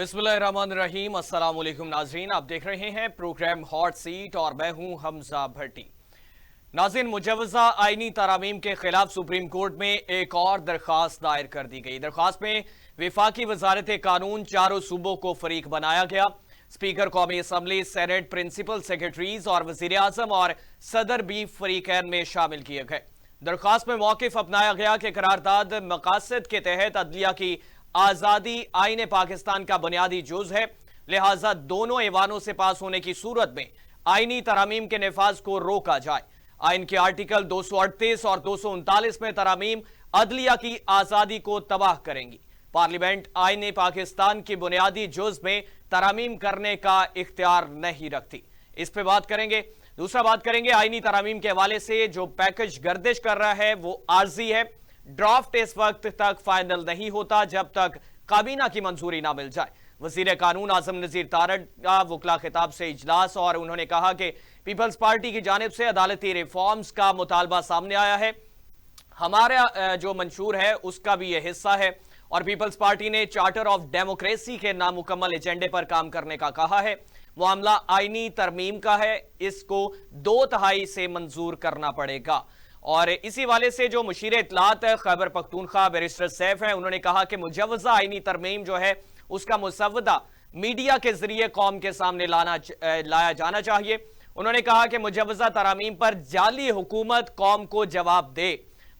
बिस्मिल्लाहिर्रहमानिर्रहीम। अस्सलाम वालेकुम नाज़रीन, आप देख रहे हैं प्रोग्राम हॉट सीट और मैं हूं हमजा भट्टी। नाज़रीन, मुजवज़ा आईनी तरामीम के खिलाफ सुप्रीम कोर्ट में एक और दरख्वास्त दायर कर दी गई। दरख्वास्त में विफाकी वजारत कानून चारों सूबों को फरीक बनाया गया। स्पीकर कौमी असम्बली, सेनेट, प्रिंसिपल सेक्रेटरीज और वज़ीर आज़म और सदर भी फरीकैन में शामिल किए गए। दरख्वास्त में मौक़िफ़ अपनाया गया कि करारदाद मकासद के तहत अदलिया की आज़ादी आईन पाकिस्तान का बुनियादी जुज़ है, लिहाजा दोनों ऐवानों से पास होने की सूरत में आईनी तरामीम के नफाज को रोका जाए। आइन के आर्टिकल 238 और 239 में तरामीम अदलिया की आज़ादी को तबाह करेंगी। पार्लियामेंट आईन पाकिस्तान की बुनियादी जुज़ में तरामीम करने का इख्तियार नहीं रखती। इस पर बात करेंगे। दूसरा बात करेंगे आईनी तरामीम के हवाले से जो पैकेज गर्दिश कर रहा है वो आर्जी है। ड्राफ्ट इस वक्त तक फाइनल नहीं होता जब तक काबीना की मंजूरी ना मिल जाए। वजीर कानून आजम नजीर तारड़ का वकला खिताब से इजलास और उन्होंने कहा कि पीपल्स पार्टी की जानिब से अदालती रिफॉर्म्स का मुतालबा सामने आया है, हमारा जो मंशूर है उसका भी यह हिस्सा है और पीपल्स पार्टी ने चार्टर ऑफ डेमोक्रेसी के नामुकम्मल एजेंडे पर काम करने का कहा है। मामला आईनी तरमीम का है, इसको 2/3 से मंजूर करना पड़ेगा। और इसी वाले से जो मुशीर इत्तलात खैबर पख्तूनख्वा बैरिस्टर सैफ है, उन्होंने कहा कि मुजवज़ा आईनी तरमीम जो है उसका मुसव्वदा मीडिया के जरिए कौम के सामने लाया जाना चाहिए। उन्होंने कहा कि मुजवज़ा तरामीम पर जाली हुकूमत कौम को जवाब दे।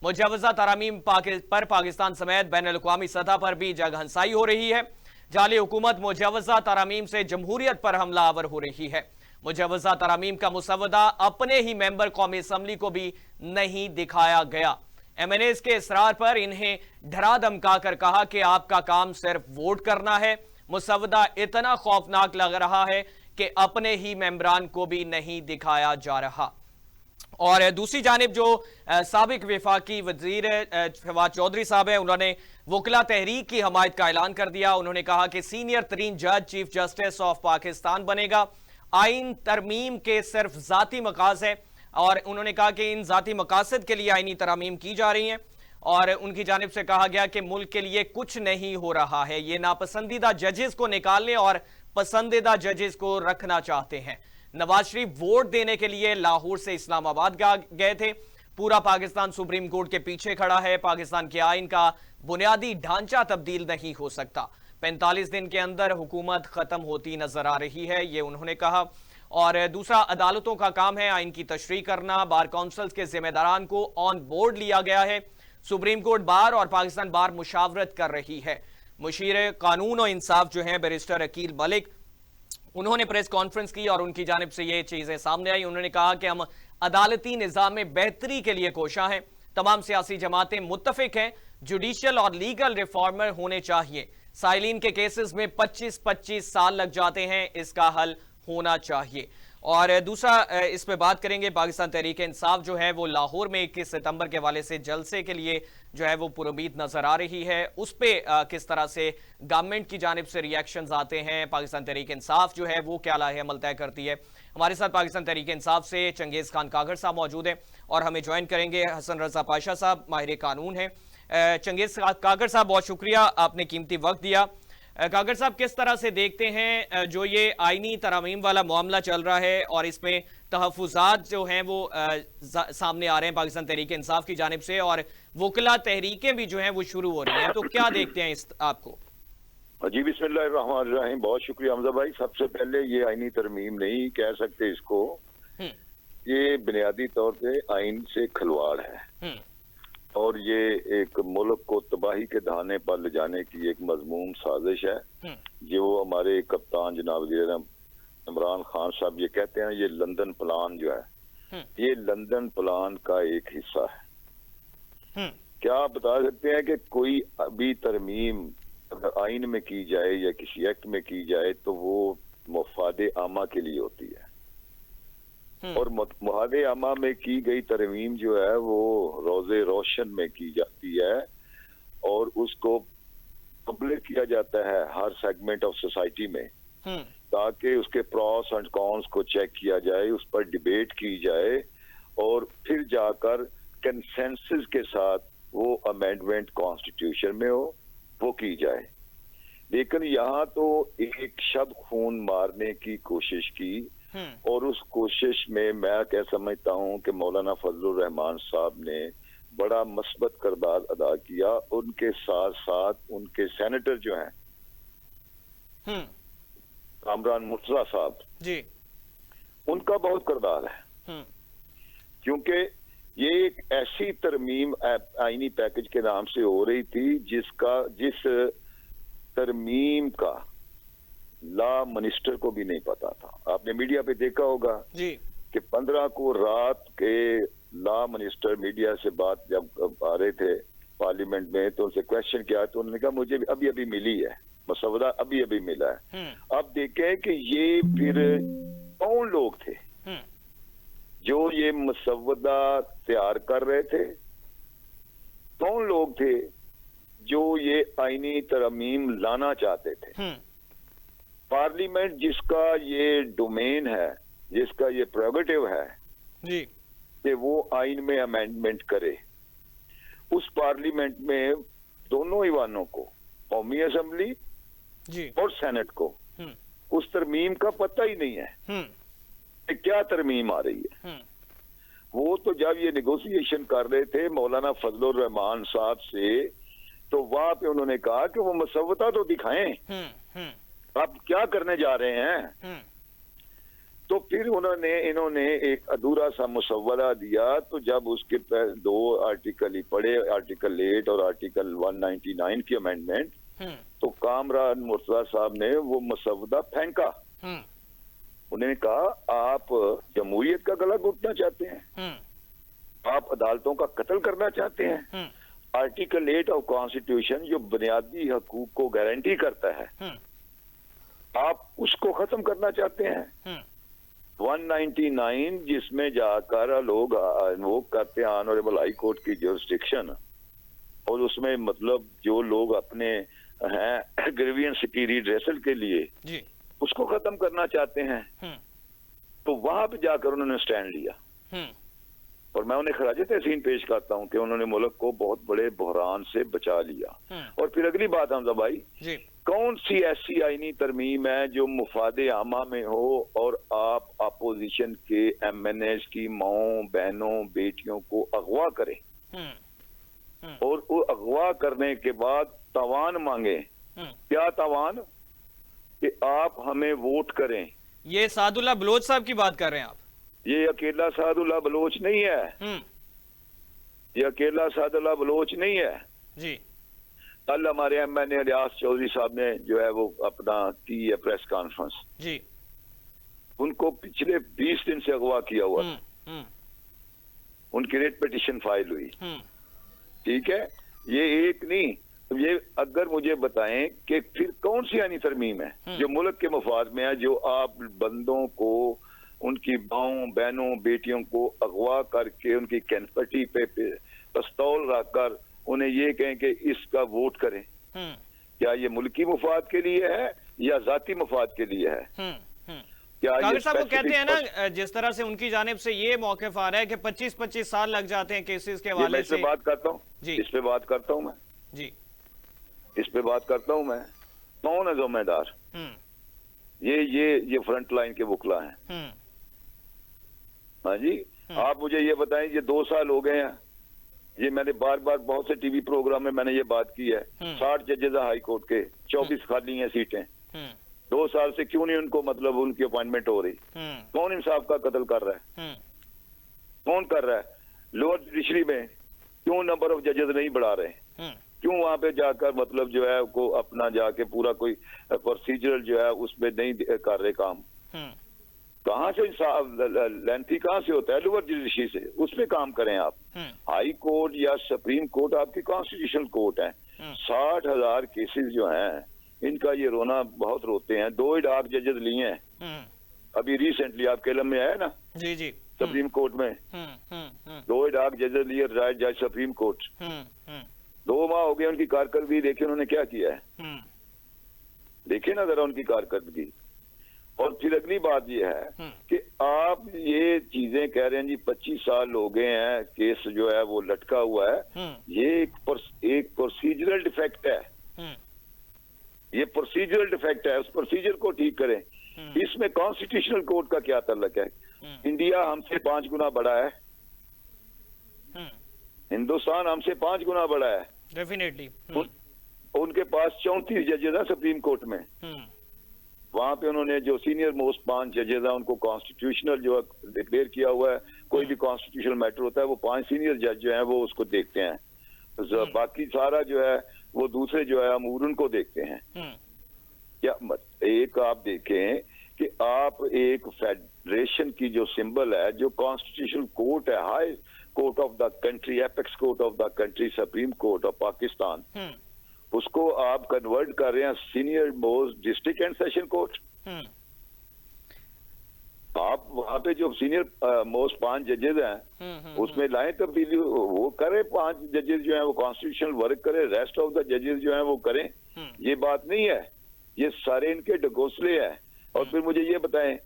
मुजवज़ा तरामीम पर पाकिस्तान समेत बैन अल-अक़वामी सतह पर भी जगहंसाई हो रही है। जाली हुकूमत मुजवज़ा तरामीम से जमहूरियत पर हमला आवर हो रही है। मुजवज़ा तरामीम का मुसव्वदा अपने ही मेंबर कौमी असम्बली को भी नहीं दिखाया गया। MNAs के इसरार पर इन्हें डरा धमका कर कहा कि आपका काम सिर्फ वोट करना है। मुसव्वदा इतना खौफनाक लग रहा है कि अपने ही मेंबरान को भी नहीं दिखाया जा रहा। और दूसरी जानिब जो साबिक वफाकी वजीर फवाद चौधरी साहब है, उन्होंने वकला तहरीक की हमायत का ऐलान कर दिया। उन्होंने कहा कि सीनियर तरीन जज चीफ जस्टिस ऑफ पाकिस्तान बनेगा। आइन तरमीम के सिर्फ जाती मकासद है और उन्होंने कहा कि इन जाती मकासद के लिए आइनी तरामीम की जा रही हैं और उनकी जानिब से कहा गया कि मुल्क के लिए कुछ नहीं हो रहा है, ये नापसंदीदा जजेस को निकालने और पसंदीदा जजेस को रखना चाहते हैं। नवाज शरीफ वोट देने के लिए लाहौर से इस्लामाबाद गए थे। पूरा पाकिस्तान सुप्रीम कोर्ट के पीछे खड़ा है। पाकिस्तान के आइन का बुनियादी ढांचा तब्दील नहीं हो सकता। 45 दिन के अंदर हुकूमत खत्म होती नजर आ रही है, ये उन्होंने कहा। और दूसरा, अदालतों का काम है आइन की तशरीह करना। बार काउंसिल्स के जिम्मेदारान को ऑन बोर्ड लिया गया है। सुप्रीम कोर्ट बार और पाकिस्तान बार मुशावरत कर रही है। मुशीर कानून और इंसाफ जो है बैरिस्टर अकील मलिक, उन्होंने प्रेस कॉन्फ्रेंस की और उनकी जानिब से ये चीजें सामने आई। उन्होंने कहा कि हम अदालती निजाम में बेहतरी के लिए कोशा हैं। तमाम सियासी जमातें मुत्तफिक हैं, जुडिशियल और लीगल रिफॉर्मर होने चाहिए। साइलिन के केसेस में 25-25 साल लग जाते हैं, इसका हल होना चाहिए। और दूसरा, इस पे बात करेंगे, पाकिस्तान तहरीक इंसाफ जो है वो लाहौर में 21 सितंबर के हवाले से जलसे के लिए जो है वो पुरुमीद नजर आ रही है। उस पर किस तरह से गवर्नमेंट की जानिब से रिएक्शंस आते हैं, पाकिस्तान तहरीक इंसाफ जो है वो क्या लाहे अमल तय करती है। हमारे साथ पाकिस्तान तहरीक इंसाफ से चंगेज़ खान कागर साहब मौजूद हैं और हमें ज्वाइन करेंगे हसन रजा पाशा साहब, माहिर कानून हैं। चंगेज़ कागर साहब, बहुत शुक्रिया, आपने कीमती वक्त दिया। कागर साहब, किस तरह से देखते हैं जो ये आईनी तरामीम वाला मामला चल रहा है और इसमें तहफ़्फ़ुज़ात जो हैं वो सामने आ रहे हैं पाकिस्तान तहरीक इंसाफ की जानिब से और वकला तहरीकें भी जो हैं वो शुरू हो रही हैं, तो क्या देखते हैं इस आपको? जी बिस्मिल्लाहिर्रहमानिर्रहीम, बहुत शुक्रिया हमजा भाई। सबसे पहले ये आईनी तरमीम नहीं कह सकते इसको, ये बुनियादी तौर पे आइन से खिलवाड़ है और ये एक मुल्क को तबाही के दहाने पर ले जाने की एक मजमूम साजिश है। जो हमारे कप्तान जनाब इमरान खान साहब ये कहते हैं, ये लंदन प्लान जो है ये लंदन प्लान का एक हिस्सा है। क्या आप बता सकते हैं कि कोई अभी तरमीम अगर आइन में की जाए या किसी एक्ट में की जाए तो वो मुफादे आमा के लिए होती है और मुफादे आमा में की गई तरमीम जो है वो रोजे रोशन में की जाती है और उसको पब्लिक किया जाता है हर सेगमेंट ऑफ सोसाइटी में, ताकि उसके प्रॉस एंड कॉन्स को चेक किया जाए, उस पर डिबेट की जाए और फिर जाकर कंसेंसस के साथ वो अमेंडमेंट कॉन्स्टिट्यूशन में हो वो की जाए। लेकिन यहाँ तो एक शब्द खून मारने की कोशिश की और उस कोशिश में मैं क्या समझता हूँ कि मौलाना फजलुर रहमान साहब ने बड़ा मस्बत किरदार अदा किया। उनके साथ साथ उनके सेनेटर जो हैं कामरान मुर्तजा साहब जी, उनका बहुत किरदार है, क्योंकि ये एक ऐसी तरमीम आईनी पैकेज के नाम से हो रही थी जिस तरमीम का लॉ मिनिस्टर को भी नहीं पता था। आपने मीडिया पे देखा होगा जी, कि 15 को रात के लॉ मिनिस्टर मीडिया से बात जब आ रहे थे पार्लियामेंट में तो उनसे क्वेश्चन किया तो उन्होंने कहा मुझे अभी अभी मिली है, मसवदा अभी अभी मिला है। अब देखें कि ये फिर कौन लोग थे जो ये मसवदा तैयार कर रहे थे, कौन लोग थे जो ये आईनी तरमीम लाना चाहते थे। पार्लियामेंट जिसका ये डोमेन है, जिसका ये प्रेरोगेटिव है जी, कि वो आइन में अमेंडमेंट करे, उस पार्लियामेंट में दोनों ईवानों को, कौमी असेंबली जी, और सेनेट को, उस तरमीम का पता ही नहीं है कि क्या तरमीम आ रही है। वो तो जब ये नेगोशिएशन कर रहे थे मौलाना फजलुर रहमान साहब से, तो वहां पे उन्होंने कहा कि वो मसवदा तो दिखाएं, आप क्या करने जा रहे हैं। तो फिर इन्होंने एक अधूरा सा मुसव्वदा दिया। तो जब उसके 2 आर्टिकल ही पढ़े, आर्टिकल 8 और आर्टिकल 199 की अमेंडमेंट, तो कामरान मुर्तजा साहब ने वो मुसव्वदा फेंका। उन्होंने कहा आप जमहूरियत का गला घोटना चाहते हैं, आप अदालतों का कत्ल करना चाहते हैं। आर्टिकल 8 ऑफ कॉन्स्टिट्यूशन जो बुनियादी हकूक को गारंटी करता है, आप उसको खत्म करना चाहते हैं। 199 जिसमें जाकर लोग इन्वोक करते हैं ऑनरेबल हाई कोर्ट की जुरिस्डिक्शन, और उसमें मतलब जो लोग अपने हैं ग्रीवियंस की रिड्रेसल के लिए जी, उसको खत्म करना चाहते हैं। तो वहां पे जाकर उन्होंने स्टैंड लिया और मैं उन्हें खराज तहसीन पेश करता हूं कि उन्होंने मुल्क को बहुत बड़े बहरान से बचा लिया। और फिर अगली बात हमजा भाई, कौन सी ऐसी आईनी तरमीम है जो मुफादे आमा में हो और आप अपोजिशन के MNAs की माओं बहनों बेटियों को अगवा करें और वो अगवा करने के बाद तवान मांगे। क्या तवान? कि आप हमें वोट करें। ये सादुल्ला बलोच साहब की बात कर रहे हैं आप? ये अकेला सादुल्ला बलोच नहीं है, ये अकेला सादुल्ला बलोच नहीं है जी। कल हमारे MNA इलियास चौधरी साहब ने जो है वो अपना की है प्रेस कॉन्फ्रेंस जी, उनको पिछले 20 दिन से अगवा किया हुआ था, उनकी रेट पिटीशन फाइल हुई। ठीक है, ये एक नहीं, ये अगर मुझे बताएं कि फिर कौन सी आईनी तरमीम है जो मुल्क के मफाद में है, जो आप बंदों को उनकी माओं बहनों बेटियों को अगवा करके उनकी कैनपटी पे पिस्तौल रखकर उन्हें ये कहें कि इसका वोट करें। क्या ये मुल्की मुफाद के लिए है या जाती मुफाद के लिए है? क्या कांग्रेस साहब वो कहते हैं ना, जिस तरह से उनकी जानिब से ये मौक़िफ़ आ रहा है कि 25-25 साल लग जाते हैं केसेस के हवाले से। बात करता हूँ जी, इस पे बात करता हूँ मैं जी, इस पे बात करता हूँ मैं। कौन है जिम्मेदार? ये फ्रंट लाइन के बुकला हैं। हाँ जी, आप मुझे ये बताएं, ये 2 साल हो गए हैं, ये मैंने बार बार बहुत से टीवी प्रोग्राम में मैंने ये बात की है। 60 जजेस हाई कोर्ट के, 24 खाली हैं सीटें। 2 साल से क्यों नहीं उनको मतलब उनकी अपॉइंटमेंट हो रही? कौन इंसाफ का कत्ल कर रहा है? कौन कर रहा है? लोअर जुडिशरी में क्यों नंबर ऑफ जजेस नहीं बढ़ा रहे? क्यों वहां पे जाकर मतलब जो है को अपना जाके पूरा कोई प्रोसीजरल जो है उसमें नहीं कर रहे काम? कहां से लेंथी कहां से होता है? लोअर जुडिशरी से, उसमें काम करें आप। हाई कोर्ट या सुप्रीम कोर्ट आपकी कॉन्स्टिट्यूशनल कोर्ट है। 60,000 केसेस जो हैं, इनका ये रोना बहुत रोते हैं। 2 ही डार्क जजेस लिए हैं अभी रिसेंटली, आपके लम में आया ना जी जी, सुप्रीम कोर्ट में 2 ही डार्क जजेस लिए जज सुप्रीम कोर्ट। 2 माह हो गए उनकी कारकर्दगी, देखिए उन्होंने क्या किया है, देखिए ना जरा उनकी कारकर्दगी। और फिर अगली बात ये है कि आप ये चीजें कह रहे हैं जी 25 साल हो गए हैं, केस जो है वो लटका हुआ है। ये एक प्रोसीजरल डिफेक्ट है। ये प्रोसीजरल डिफेक्ट है, उस प्रोसीजर को ठीक करें। इसमें कॉन्स्टिट्यूशनल कोर्ट का क्या ताल्लुक है? इंडिया हमसे 5 गुना बड़ा है, हिंदुस्तान हमसे 5 गुना बड़ा है। डेफिनेटली उनके पास 34 जजेस हैं सुप्रीम कोर्ट में। वहां पे उन्होंने जो सीनियर मोस्ट 5 जजेस हैं उनको कॉन्स्टिट्यूशनल जो डिक्लेयर किया हुआ है। कोई भी कॉन्स्टिट्यूशनल मैटर होता है वो 5 सीनियर जज जो हैं वो उसको देखते हैं, तो बाकी सारा जो है वो दूसरे जो है अमूर उनको देखते हैं। क्या एक आप देखें कि आप एक फेडरेशन की जो सिंबल है, जो कॉन्स्टिट्यूशनल कोर्ट है, high court of the country, apex court of the country, supreme court of Pakistan, उसको आप कन्वर्ट कर रहे हैं senior most district and session court. आप वहां पे जो सीनियर मोस्ट 5 जजेस हैं उसमें लाएं तब्दीली, वो करें 5 जजेस जो हैं वो कॉन्स्टिट्यूशनल वर्क करें, रेस्ट ऑफ द जजेस जो हैं वो करें। ये बात नहीं है, ये सारे इनके ढकोसले हैं। और फिर मुझे ये बताएं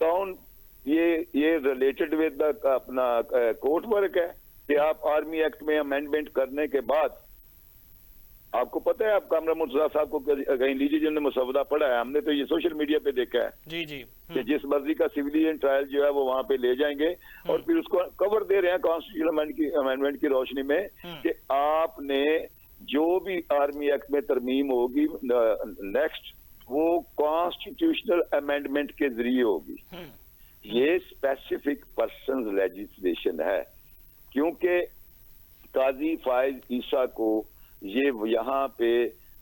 कौन ये रिलेटेड विद अपना कोर्ट वर्क है कि आप आर्मी एक्ट में अमेंडमेंट करने के बाद, आपको पता है, आप कामरा मुर्तजा साहब को कहीं लीजिए जिन्होंने मसवदा पढ़ा है, हमने तो ये सोशल मीडिया पे देखा है जी जी कि जिस मर्जी का सिविलियन ट्रायल जो है वो वहां पे ले जाएंगे और फिर उसको कवर दे रहे हैं कॉन्स्टिट्यूशनल अमेंडमेंट की रोशनी में कि आपने जो भी आर्मी एक्ट में तरमीम होगी नेक्स्ट वो कॉन्स्टिट्यूशनल अमेंडमेंट के जरिए होगी। ये स्पेसिफिक पर्सन लेजिस्लेशन है, क्योंकि काजी फायज ईसा को ये यहाँ पे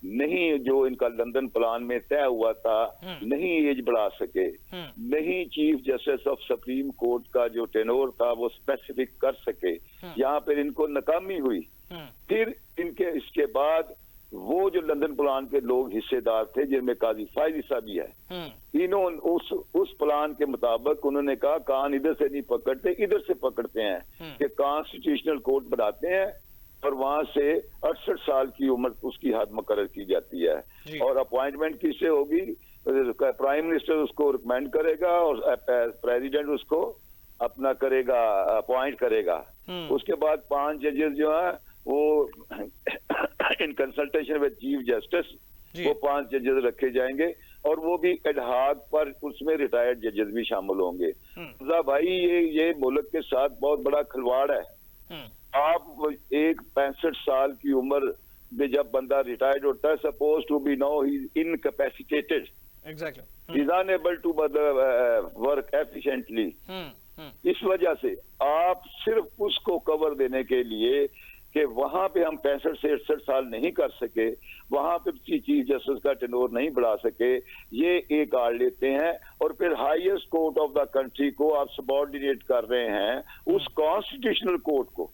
नहीं, जो इनका लंदन प्लान में तय हुआ था, नहीं एज बढ़ा सके, नहीं chief justice of supreme court का जो टेनोर था वो स्पेसिफिक कर सके, यहाँ पर इनको नाकामी हुई। फिर इनके इसके बाद वो जो लंदन प्लान के लोग हिस्सेदार थे जिनमें काजी फायज ईसा भी है, इन्होंने उस प्लान के मुताबिक उन्होंने कहा कान इधर से नहीं पकड़ते, इधर से पकड़ते हैं कि कॉन्स्टिट्यूशनल कोर्ट बनाते हैं और वहां से 68 साल की उम्र उसकी हद मुकर्रर की जाती है और अपॉइंटमेंट किससे होगी? प्राइम मिनिस्टर उसको रिकमेंड करेगा और प्रेसिडेंट उसको अपना करेगा, अपॉइंट करेगा। उसके बाद 5 जजेस जो हैं वो in consultation with chief justice वो 5 जजेस रखे जाएंगे और वो भी एडहाक पर, उसमें रिटायर्ड जजेस भी शामिल होंगे। भाई ये मुल्क के साथ बहुत बड़ा खिलवाड़ है। आप एक 65 साल की उम्र में जब बंदा रिटायर्ड होता है, suppose to be no he is incapacitated, exactly, is unable to work efficiently. इस वजह से आप सिर्फ उसको कवर देने के लिए कि वहां पे हम 65 से 68 साल नहीं कर सके, वहां पे चीफ जस्टिस का टेनोर नहीं बढ़ा सके, ये एक आड़ लेते हैं और फिर highest court of the country को आप सबऑर्डिनेट कर रहे हैं उस कॉन्स्टिट्यूशनल कोर्ट को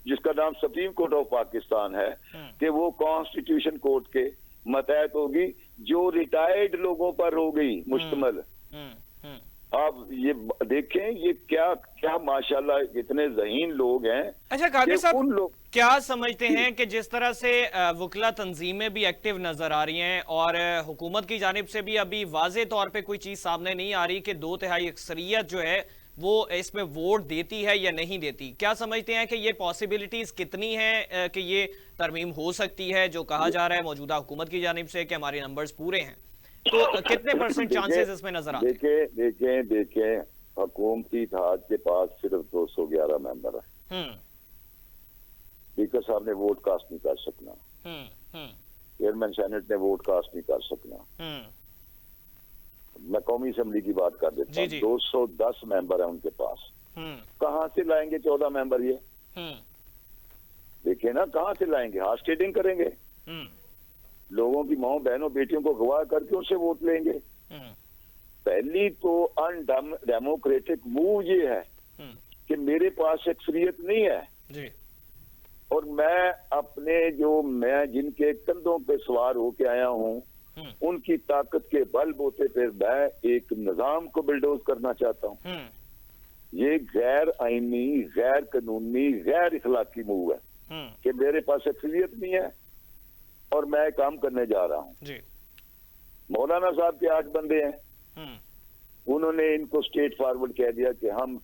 जिसका नाम सुप्रीम कोर्ट ऑफ पाकिस्तान है, कि वो कॉन्स्टिट्यूशन कोर्ट के मतहत होगी जो रिटायर्ड लोगों पर हो गई मुश्तमल। आप ये देखें ये क्या माशाल्लाह इतने ज़हीन लोग हैं। अच्छा कादिर साहब, क्या समझते हैं कि जिस तरह से वकला तंजीमें भी एक्टिव नजर आ रही हैं और हुकूमत की जानिब से भी अभी वाज़े तौर पे कोई चीज सामने नहीं आ रही कि 2/3 अक्सरियत जो है वो इसमें वोट देती है या नहीं देती, क्या समझते हैं कि ये पॉसिबिलिटीज कितनी हैं कि ये तरमीम हो सकती है? जो कहा जा रहा है मौजूदा हुकूमत की जानिब से कि हमारे नंबर्स पूरे हैं, तो कितने % चांसेस इसमें नजर आते हैं? देखें हुकूमती इत्तेहाद के पास सिर्फ 211 मेंबर है। स्पीकर साहब ने वोट कास्ट नहीं कर सकना, चेयरमैन सेनेट ने वोट कास्ट नहीं कर सकना। मैं कौमी असेंबली की बात कर देता हूँ, 210 मेंबर है उनके पास। कहां से लाएंगे 14 मेंबर? ये देखिए ना, कहां से लाएंगे? हार्ट स्टेटिंग करेंगे, लोगों की माओ बहनों बेटियों को गवाह करके उनसे वोट लेंगे। पहली तो अनडेमोक्रेटिक मूव ये है कि मेरे पास अक्सरियत नहीं है जी। और मैं जिनके कंधों पे सवार होके आया हूं उनकी ताकत के बल बोते पे मैं एक निजाम को बिल्डोज करना चाहता हूं। ये गैर आईनी, गैर कानूनी, गैर इखलाकी मूव है कि मेरे पास अक्सरियत नहीं है और मैं काम करने जा रहा हूं। मौलाना साहब के 8 बंदे हैं, उन्होंने इनको स्टेट फॉरवर्ड कह दिया कि हम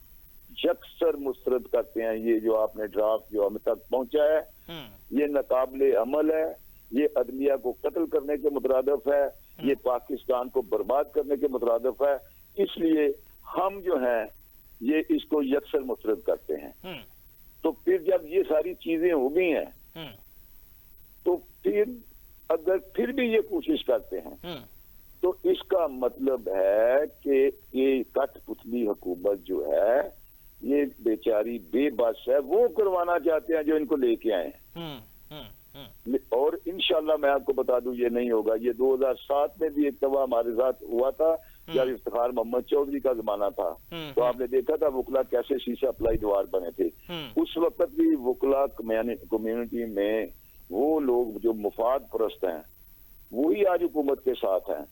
यकसर मुस्तरद करते हैं, ये जो आपने ड्राफ्ट जो हमें तक पहुंचा है ये नाकाबिले अमल है, ये अदलिया को कत्ल करने के मुतरादिफ है, ये पाकिस्तान को बर्बाद करने के मुतरादिफ है। इसलिए हम जो हैं ये इसको यकसर मुस्तरद करते हैं। तो फिर जब ये सारी चीजें हो गई हैं तो फिर अगर फिर भी ये कोशिश करते हैं तो इसका मतलब है कि ये कठपुतली हुकूमत जो है ये बेचारी बेबस है, वो करवाना चाहते हैं जो इनको लेके आए हैं। और इंशाल्लाह मैं आपको बता दूं ये नहीं होगा। ये 2007 में भी एक दफा हमारे साथ हुआ था जब इफ्तिखार मोहम्मद चौधरी का जमाना था, तो आपने देखा था वुकला कैसे शीशा अप्लाई द्वार बने थे। उस वक्त भी वुकला कम्युनिटी में वो लोग जो मुफाद परस्त हैं वही आज हुकूमत के साथ हैं।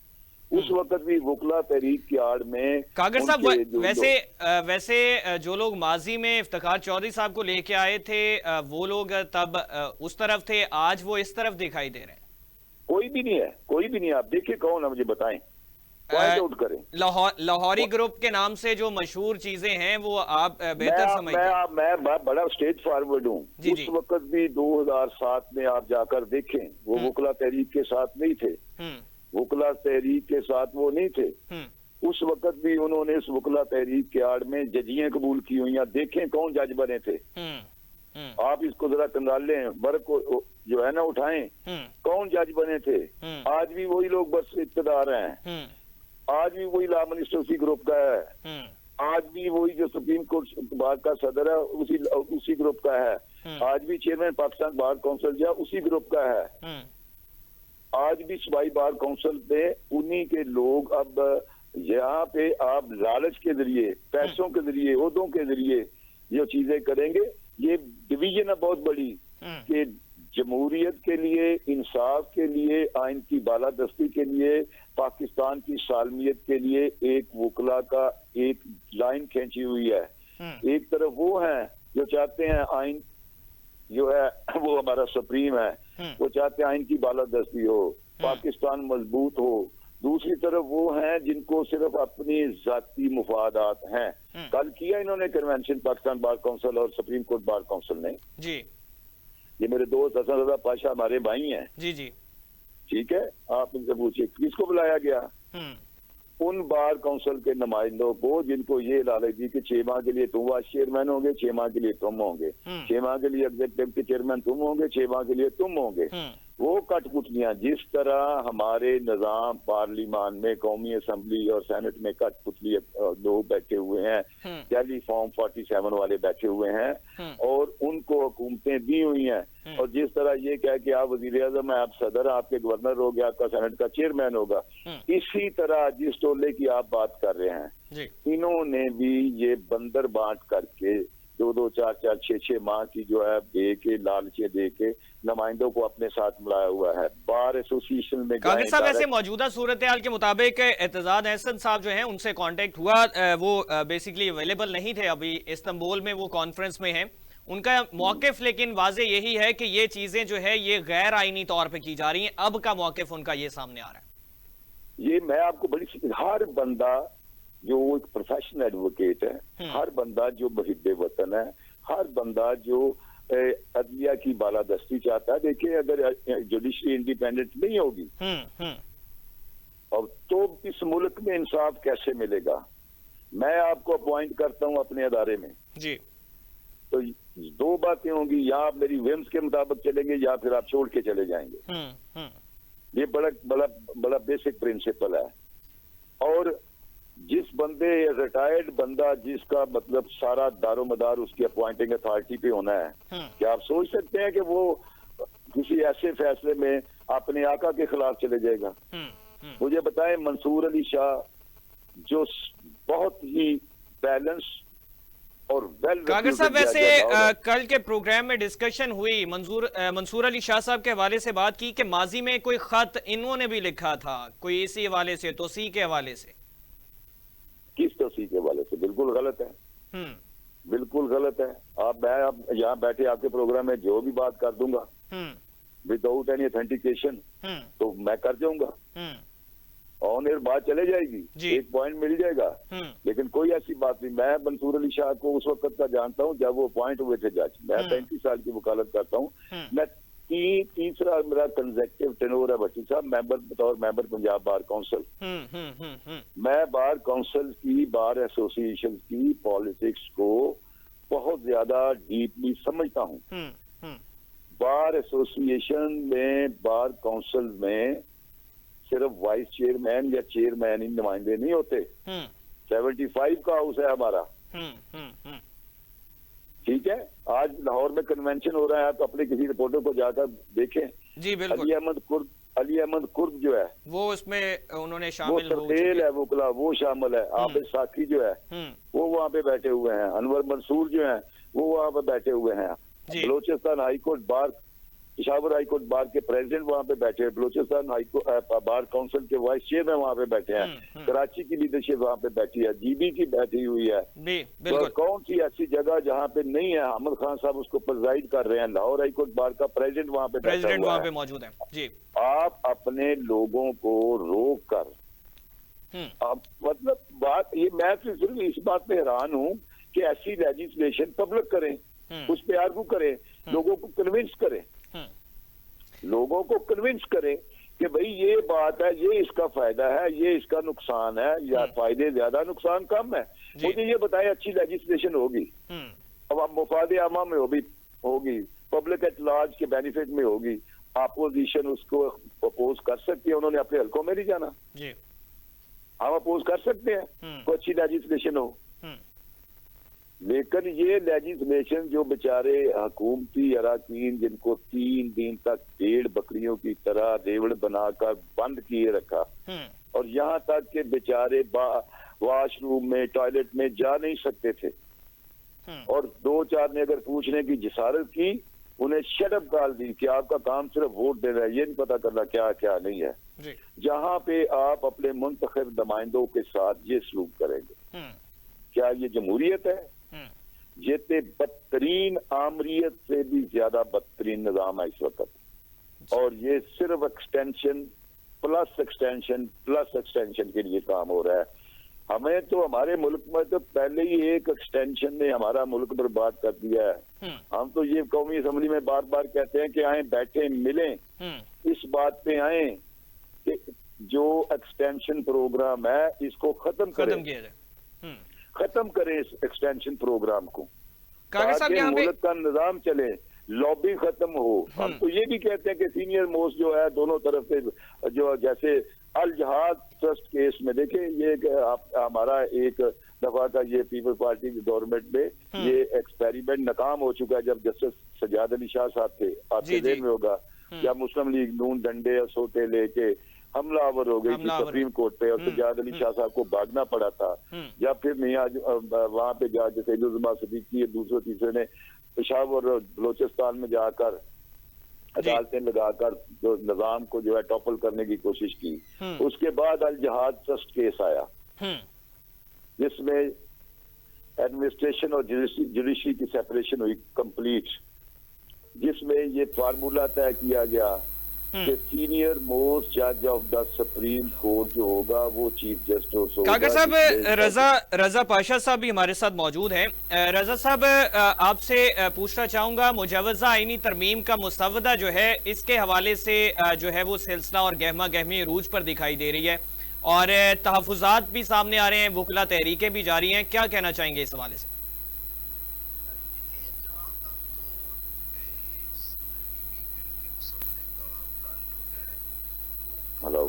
उस वक्त भी वुकला तहरीक की आड़ में कागर साहब वैसे जो लोग माजी में इफ्तिखार चौधरी साहब को लेके आए थे वो लोग तब उस तरफ थे, आज वो इस तरफ दिखाई दे रहे हैं। कोई भी नहीं है, कोई भी नहीं है। आप देखिए कौन है, मुझे बताएं, आउट करें। लाहौरी ग्रुप के नाम से जो मशहूर चीजें हैं वो आप बेहतर समझते हैं। मैं बड़ा स्टेट फॉरवर्ड हूँ। उस वक्त भी 2007 में आप जाकर देखें वो वुकला तहरीक के साथ नहीं थे, वुकला तहरीक के साथ वो नहीं थे। उस वक्त भी उन्होंने इस वुकला तहरीक के आड़ में जजियां कबूल की हुई। देखें कौन जज बने थे। आप इसको जरा कंगालें, वर्क को जो है ना उठाएं, कौन जज बने थे। आज भी वही लोग बस इक़्तिदार हैं, आज भी वही लॉ मिनिस्टर उसी ग्रुप का है, आज भी वही जो सुप्रीम कोर्ट बार का सदर है उसी ग्रुप का है, आज भी चेयरमैन पाकिस्तान बार काउंसिल जो उसी ग्रुप का है, आज भी सूबाई बार काउंसिल पे उन्हीं के लोग। अब यहाँ पे आप लालच के जरिए, पैसों के जरिए, ओहदों के जरिए जो चीजें करेंगे, ये डिवीजन है बहुत बड़ी कि जमहूरियत के लिए, इंसाफ के लिए, आइन की बालादस्ती के लिए, पाकिस्तान की सालमियत के लिए एक वुकला का एक लाइन खींची हुई है। एक तरफ वो हैं जो चाहते हैं आइन जो है वो हमारा सुप्रीम है, वो चाहते हैं आइन की बालादस्ती हो, पाकिस्तान मजबूत हो। दूसरी तरफ वो हैं जिनको सिर्फ अपनी जाती मुफादात हैं। कल किया इन्होंने कन्वेंशन पाकिस्तान बार काउंसिल और सुप्रीम कोर्ट बार काउंसिल ने जी। ये मेरे दोस्त हसन रजा पाशा हमारे भाई हैं जी जी, ठीक है, आप इनसे पूछिए किसको बुलाया गया। उन बार काउंसिल के नुमाइंदों को जिनको ये लालच दी कि 6 माह के लिए तुम वाइस चेयरमैन होंगे, 6 माह के लिए तुम होंगे, 6 माह के लिए एग्जीक्यूटिव के चेयरमैन तुम होंगे, 6 माह के लिए तुम होंगे। वो कठपुतलियां जिस तरह हमारे निजाम पार्लियामान में, कौमी असम्बली और सेनेट में कठपुतली लोग बैठे हुए हैं, टेलीफॉर्म 47 वाले बैठे हुए हैं और उनको हुकूमतें दी हुई हैं। और जिस तरह ये कह कि आप वजीर आजम है, आप सदर, आपके गवर्नर हो गया, आपका सेनेट का चेयरमैन होगा, इसी तरह जिस टोले की आप बात कर रहे हैं इन्होंने भी ये बंदर बांट करके 2-2, 4-4, 6-6 माह की जो है दे के, लालचे दे के नुमाइंदों को अपने साथ मिलाया हुआ है। बार एसोसिएशन में कागर साहब ऐसे मौजूदा सूरत हाल के मुताबिक एतजाद अहसन साहब जो हैं उनसे कांटेक्ट हुआ, वो बेसिकली अवेलेबल नहीं थे अभी, इस्तांबुल में वो कॉन्फ्रेंस में हैं। उनका मौकिफ लेकिन वाजे यही है कि ये चीजें जो है ये गैर आईनी तौर पे की जा रही हैं। अब का मौकिफ उनका ये सामने आ रहा है। ये मैं आपको बड़ी, हर बंदा जो एक प्रोफेशनल एडवोकेट है, हर बंदा जो मुहिब्बे वतन है, हर बंदा जो अदलिया की बालादस्ती चाहता है। देखिए अगर जुडिशरी इंडिपेंडेंट नहीं होगी और तो इस मुल्क में इंसाफ कैसे मिलेगा। मैं आपको अपॉइंट करता हूं अपने अदारे में जी, तो 2 बातें होंगी, या आप मेरी विम्स के मुताबिक चलेंगे या फिर आप छोड़ के चले जाएंगे। ये बड़ा बड़ा बड़ा बेसिक प्रिंसिपल है। और जिस बंदे, रिटायर्ड बंदा जिसका मतलब सारा दारोमदार उसकी अपॉइंटिंग अथॉरिटी पे होना है, क्या आप सोच सकते हैं कि वो किसी ऐसे फैसले में अपने आका के खिलाफ चले जाएगा। मुझे बताएं, मंसूर अली शाह जो बहुत ही बैलेंस और वेल, कागर साहब वैसे कल के प्रोग्राम में डिस्कशन हुई, मंसूर अली शाह साहब के हवाले से बात की कि माजी में कोई खत इन्होंने भी लिखा था, कोई इसी हवाले से, तोसी के हवाले से। किस तोसी के हवाले से? बिल्कुल गलत है, बिल्कुल गलत है। मैं यहाँ बैठे आपके प्रोग्राम में जो भी बात कर दूंगा विदाउट एनी ऑथेंटिकेशन तो मैं कर जाऊंगा, ऑन एयर बात चले जाएगी, एक पॉइंट मिल जाएगा। लेकिन कोई ऐसी बात नहीं। मैं मंसूर अली शाह को उस वक्त का जानता हूँ जब वो अपॉइंट हुए थे जज। मैं 35 साल की वकालत करता हूँ। मैं तीसरा मेरा कंसेक्टिव टेनोर है भट्टी साहब, बतौर मेंबर पंजाब बार काउंसिल। मैं बार काउंसिल की, बार एसोसिएशन की पॉलिटिक्स को बहुत ज्यादा डीपली समझता हूँ। बार एसोसिएशन में, बार काउंसिल में सिर्फ वाइस चेयरमैन या चेयरमैन ही नुमाइंदे नहीं होते। 75 का हाउस है हमारा। ठीक है, आज लाहौर में कन्वेंशन हो रहा है, आप अपने किसी रिपोर्टर को जाकर देखें। जी बिल्कुल। अली अहमद कुर्द जो है वो उसमें उन्होंने शामिल, वो सरतेल है, वकला वो शामिल है। आबिद साकी जो है वो वहाँ पे बैठे हुए हैं। अनवर मंसूर जो है वो वहाँ पे बैठे हुए हैं। Balochistan high court bar, Peshawar high court bar के प्रेसिडेंट वहाँ पे बैठे हैं। बलोचिस्तान बार काउंसिल के वाइस चेयरमैन वहाँ पे बैठे हैं। कराची की लीडरशिप वहाँ पे बैठी है, जीबी की बैठी हुई है। तो कौन सी ऐसी जगह जहाँ पे नहीं है? अहमद खान साहब उसको प्रेजाइड कर रहे हैं। लाहौर हाईकोर्ट बार का प्रेसिडेंट वहाँ पे प्रेसिडेंट वहाँ पे मौजूद है। जी, आप अपने लोगों को रोक कर, आप मतलब बात ये, मैं सिर्फ इस बात पे हैरान हूँ कि ऐसी लेजिस्लेशन पब्लिक करें, उस पर आर्गू करें, लोगों को कन्विंस करें, लोगों को कन्विंस करें कि भाई ये बात है, ये इसका फायदा है, ये इसका नुकसान है, या फायदे ज्यादा नुकसान कम है। मुझे ये बताएं, अच्छी लेजिस्लेशन होगी, अब मुफाद आमा में होगी, पब्लिक एट लार्ज के बेनिफिट में होगी, अपोजिशन उसको अपोज कर सकती है। उन्होंने अपने हल्कों में नहीं जाना, हम अपोज कर सकते हैं, कोई अच्छी लेजिस्लेशन हो। लेकिन ये लेजिस्लेशन जो बेचारे हुकूमती अराकीन, जिनको 3 दिन तक भेड़ बकरियों की तरह रेवड़ बनाकर बंद किए रखा, और यहाँ तक के बेचारे वॉशरूम में, टॉयलेट में जा नहीं सकते थे, और 2-4 ने अगर पूछने की जिसारत की, उन्हें शटअप गाल दी कि आपका काम सिर्फ वोट देना है, ये नहीं पता करना क्या क्या नहीं है। जहाँ पे आप अपने मुंतखब नुमाइंदों के साथ ये सलूक करेंगे, क्या ये जमहूरियत है? ये बदतरीन आमरीत से भी ज्यादा बदतरीन निजाम है इस वक्त, और ये सिर्फ extension plus extension plus extension के लिए काम हो रहा है। हमें तो, हमारे मुल्क में तो पहले ही एक एक्सटेंशन ने हमारा मुल्क बर्बाद कर दिया है। हम तो ये कौमी असेंबली में बार बार कहते हैं कि आए, बैठे, मिलें, इस बात पे आए कि जो एक्सटेंशन प्रोग्राम है इसको खत्म करें, खत्म करें इस एक्सटेंशन प्रोग्राम को, ताकि मुल्क का निजाम चले, लॉबी खत्म हो। हम तो ये भी कहते हैं कि सीनियर मोस्ट जो है दोनों तरफ से, जो जैसे अल जहाद ट्रस्ट केस में देखें, ये हमारा एक दफा का ये पीपल पार्टी की गवर्नमेंट में ये एक्सपेरिमेंट नाकाम हो चुका है, जब जस्टिस सजाद अली शाह साहब थे, आपके देर में होगा, या मुस्लिम लीग नून डंडे और सोटे लेके हमलावर हो गई थी सुप्रीम कोर्ट पे, और सजाद अली शाह साहब को भागना पड़ा था। या फिर मियाँ वहां पे जा जैसे सिद्दीकी, दूसरे तीसरे ने पेशावर और बलोचिस्तान में जाकर अदालतें लगाकर जो निजाम को जो है टॉपल करने की कोशिश की। उसके बाद अल जहाद ट्रस्ट केस आया, जिसमें एडमिनिस्ट्रेशन और जुडिशरी की सेपरेशन हुई कंप्लीट, जिसमें ये फार्मूला तय किया गया कि सीनियर मोस्ट जज ऑफ द सुप्रीम कोर्ट जो होगा वो चीफ जस्टिस होगा। कागर साहब, रजा पाशा साहब भी हमारे साथ मौजूद हैं। रजा साहब, आपसे पूछना चाहूंगा, मुजवजा आईनी तरमीम का मुसवदा जो है, इसके हवाले से जो है वो सिलसिला और गहमा गहमी रूज पर दिखाई दे रही है, और तहफुजात भी सामने आ रहे हैं, वकला तहरीकें भी जारी हैं, क्या कहना चाहेंगे इस हवाले से? हेलो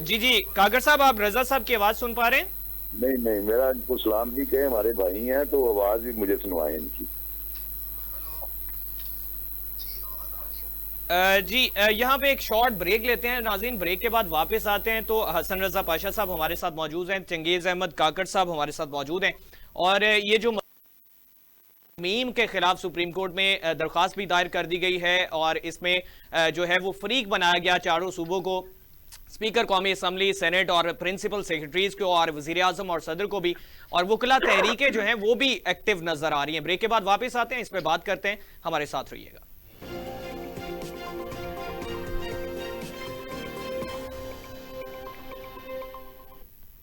जी जी, कागर साहब, आप रजा साहब की आवाज सुन पा रहे हैं? नहीं, मेरा इनको सलाम भी कहे, हमारे भाई हैं, तो आवाज भी मुझे सुनवाएं इनकी। जी, यहाँ पे एक शॉर्ट ब्रेक लेते हैं नाज़रीन, ब्रेक के बाद वापस आते हैं। तो हसन रजा पाशा साहब हमारे साथ मौजूद हैं, चंगेज अहमद काकड़ साहब हमारे साथ मौजूद हैं, और ये जो मीम के खिलाफ सुप्रीम कोर्ट में दरख्वास्त भी दायर कर दी गई है, और इसमें जो है वो फरीक बनाया गया चारों सूबों को, स्पीकर कौमी असम्बली, सेनेट और प्रिंसिपल सेक्रेटरीज को, और वजीर आजम और सदर को भी, और वकला तहरीकें जो हैं वो भी एक्टिव नजर आ रही हैं। ब्रेक के बाद वापस आते हैं, इस पर बात करते हैं, हमारे साथ रहिएगा।